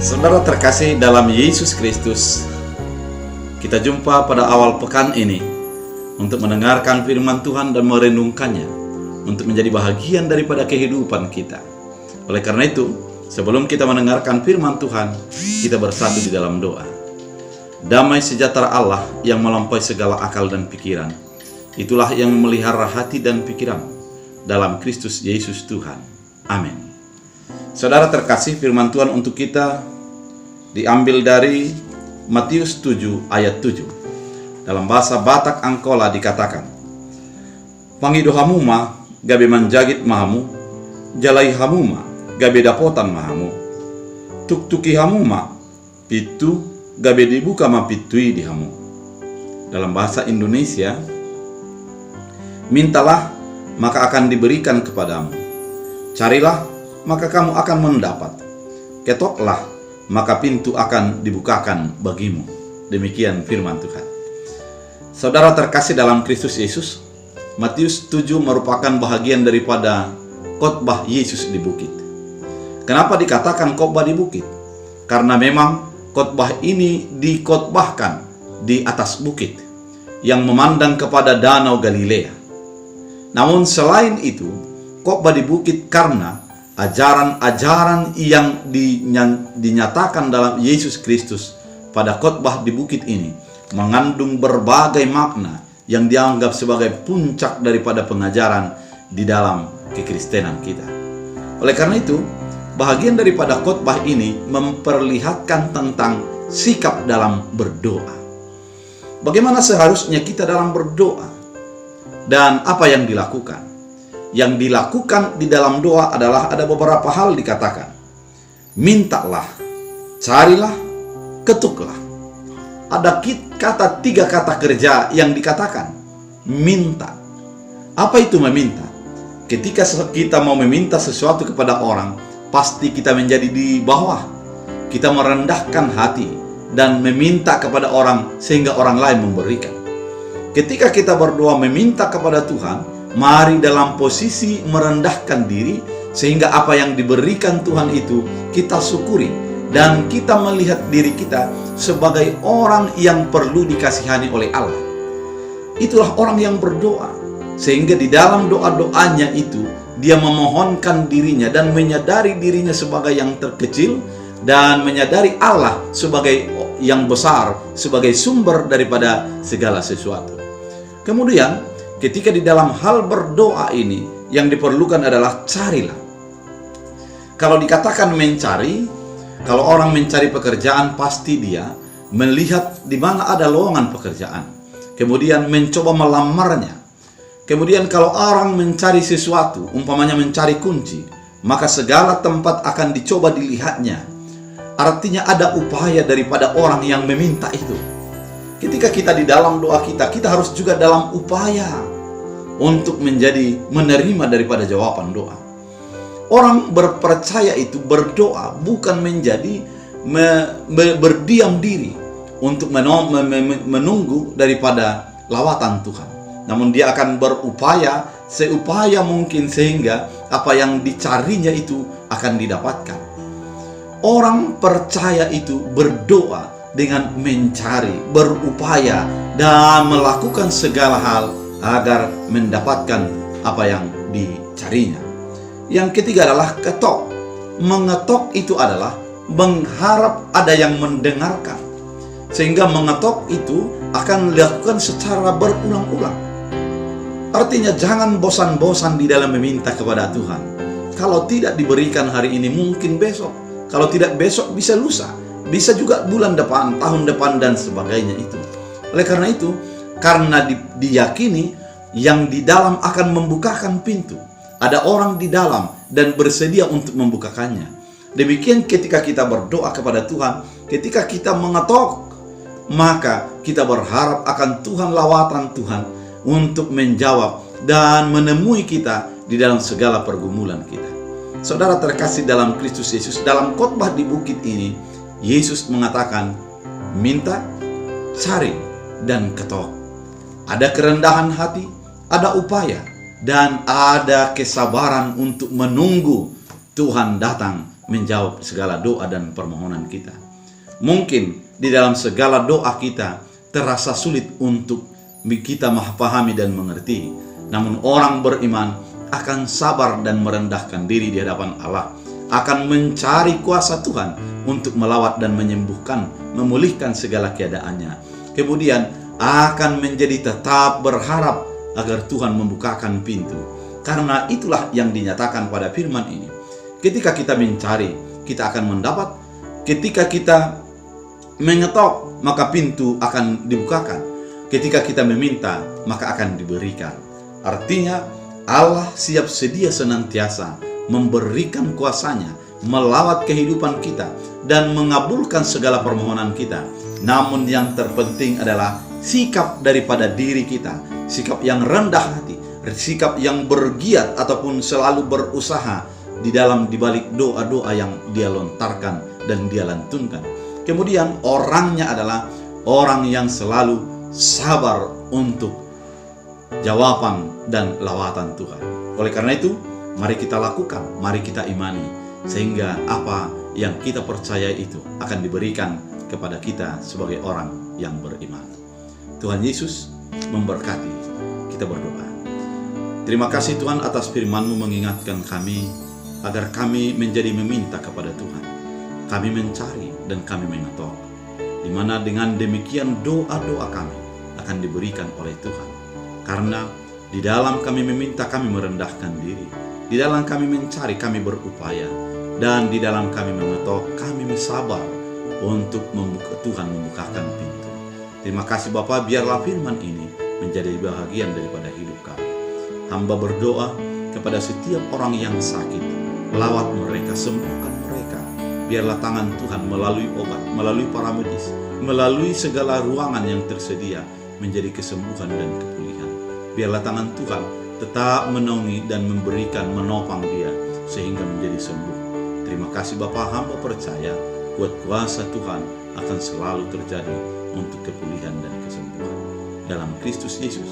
Saudara terkasih dalam Yesus Kristus, kita jumpa pada awal pekan ini untuk mendengarkan firman Tuhan dan merenungkannya untuk menjadi bahagian daripada kehidupan kita. Oleh karena itu, sebelum kita mendengarkan firman Tuhan, kita bersatu di dalam doa. Damai sejahtera Allah yang melampaui segala akal dan pikiran, itulah yang memelihara hati dan pikiran dalam Kristus Yesus Tuhan. Amin. Saudara terkasih, firman Tuhan untuk kita diambil dari Matius 7 ayat 7. Dalam bahasa Batak Angkola dikatakan, "Pangido hamuma gabe manjagit mahamu, jalai hamuma gabe dapotan mahamu, tuktuki hamuma pitu gabe dibuka mapitui di hamu." Dalam bahasa Indonesia, mintalah maka akan diberikan kepadamu, carilah maka kamu akan mendapat, ketoklah maka pintu akan dibukakan bagimu. Demikian firman Tuhan. Saudara terkasih dalam Kristus Yesus, Matius 7 merupakan bahagian daripada khotbah Yesus di bukit. Kenapa dikatakan khotbah di bukit? Karena memang khotbah ini dikhotbahkan di atas bukit yang memandang kepada Danau Galilea. Namun selain itu, khotbah di bukit karena ajaran-ajaran yang dinyatakan dalam Yesus Kristus pada khotbah di bukit ini mengandung berbagai makna yang dianggap sebagai puncak daripada pengajaran di dalam kekristenan kita. Oleh karena itu, bahagian daripada khotbah ini memperlihatkan tentang sikap dalam berdoa. Bagaimana seharusnya kita dalam berdoa dan apa yang dilakukan? Yang dilakukan di dalam doa adalah ada beberapa hal dikatakan. Mintalah, carilah, ketuklah. Ada tiga kata kerja yang dikatakan. Minta. Apa itu meminta? Ketika kita mau meminta sesuatu kepada orang, pasti kita menjadi di bawah. Kita merendahkan hati dan meminta kepada orang sehingga orang lain memberikan. Ketika kita berdoa meminta kepada Tuhan, mari dalam posisi merendahkan diri sehingga apa yang diberikan Tuhan itu kita syukuri dan kita melihat diri kita sebagai orang yang perlu dikasihani oleh Allah. Itulah orang yang berdoa, sehingga di dalam doa-doanya itu dia memohonkan dirinya dan menyadari dirinya sebagai yang terkecil dan menyadari Allah sebagai yang besar, sebagai sumber daripada segala sesuatu. Kemudian ketika di dalam hal berdoa ini yang diperlukan adalah carilah. Kalau dikatakan mencari, kalau orang mencari pekerjaan pasti dia melihat di mana ada lowongan pekerjaan, kemudian mencoba melamarnya. Kemudian kalau orang mencari sesuatu, umpamanya mencari kunci, maka segala tempat akan dicoba dilihatnya. Artinya ada upaya daripada orang yang meminta itu. Ketika kita di dalam doa kita harus juga dalam upaya untuk menerima daripada jawaban doa. Orang berpercaya itu berdoa bukan menjadi berdiam diri untuk menunggu daripada lawatan Tuhan. Namun dia akan berupaya seupaya mungkin sehingga apa yang dicarinya itu akan didapatkan. Orang percaya itu berdoa dengan mencari, berupaya dan melakukan segala hal agar mendapatkan apa yang dicarinya. Yang ketiga adalah ketok. Mengetok itu adalah mengharap ada yang mendengarkan, sehingga mengetok itu akan dilakukan secara berulang-ulang. Artinya jangan bosan-bosan di dalam meminta kepada Tuhan. Kalau tidak diberikan hari ini mungkin besok, kalau tidak besok bisa lusa, bisa juga bulan depan, tahun depan dan sebagainya itu. Oleh karena itu, karena diyakini yang di dalam akan membukakan pintu. Ada orang di dalam dan bersedia untuk membukakannya. Demikian ketika kita berdoa kepada Tuhan, ketika kita mengetok, maka kita berharap akan Tuhan, lawatan Tuhan untuk menjawab dan menemui kita di dalam segala pergumulan kita. Saudara terkasih dalam Kristus Yesus, dalam khotbah di bukit ini, Yesus mengatakan, minta, cari, dan ketok. Ada kerendahan hati, ada upaya, dan ada kesabaran untuk menunggu Tuhan datang menjawab segala doa dan permohonan kita. Mungkin di dalam segala doa kita terasa sulit untuk kita memahami dan mengerti. Namun orang beriman akan sabar dan merendahkan diri di hadapan Allah, akan mencari kuasa Tuhan untuk melawat dan menyembuhkan, memulihkan segala keadaannya. Kemudian akan menjadi tetap berharap agar Tuhan membukakan pintu. Karena itulah yang dinyatakan pada firman ini. Ketika kita mencari, kita akan mendapat. Ketika kita mengetok, maka pintu akan dibukakan. Ketika kita meminta, maka akan diberikan. Artinya Allah siap sedia senantiasa memberikan kuasanya, melawat kehidupan kita, dan mengabulkan segala permohonan kita. Namun yang terpenting adalah sikap daripada diri kita, sikap yang rendah hati, sikap yang bergiat ataupun selalu berusaha di balik doa-doa yang dia lontarkan dan dia lantunkan. Kemudian orangnya adalah orang yang selalu sabar untuk jawaban dan lawatan Tuhan. Oleh karena itu, mari kita lakukan, mari kita imani, sehingga apa yang kita percaya itu akan diberikan kepada kita sebagai orang yang beriman. Tuhan Yesus memberkati. Kita berdoa. Terima kasih Tuhan atas firman-Mu mengingatkan kami agar kami menjadi meminta kepada Tuhan. Kami mencari dan kami mengetok, di mana dengan demikian doa-doa kami akan diberikan oleh Tuhan. Karena di dalam kami meminta, kami merendahkan diri. Di dalam kami mencari, kami berupaya. Dan di dalam kami mengetok, kami bersabar untuk Tuhan membukakan pintu. Terima kasih Bapa, biarlah firman ini menjadi bahagian daripada hidup kami. Hamba berdoa kepada setiap orang yang sakit. Lawat mereka, sembuhkan mereka. Biarlah tangan Tuhan melalui obat, melalui para medis, melalui segala ruangan yang tersedia menjadi kesembuhan dan kepulihan. Biarlah tangan Tuhan tetap menaungi dan memberikan, menopang dia sehingga menjadi sembuh. Terima kasih Bapa, hamba percaya kuat kuasa Tuhan akan selalu terjadi untuk kepulihan dan kesembuhan. Dalam Kristus Yesus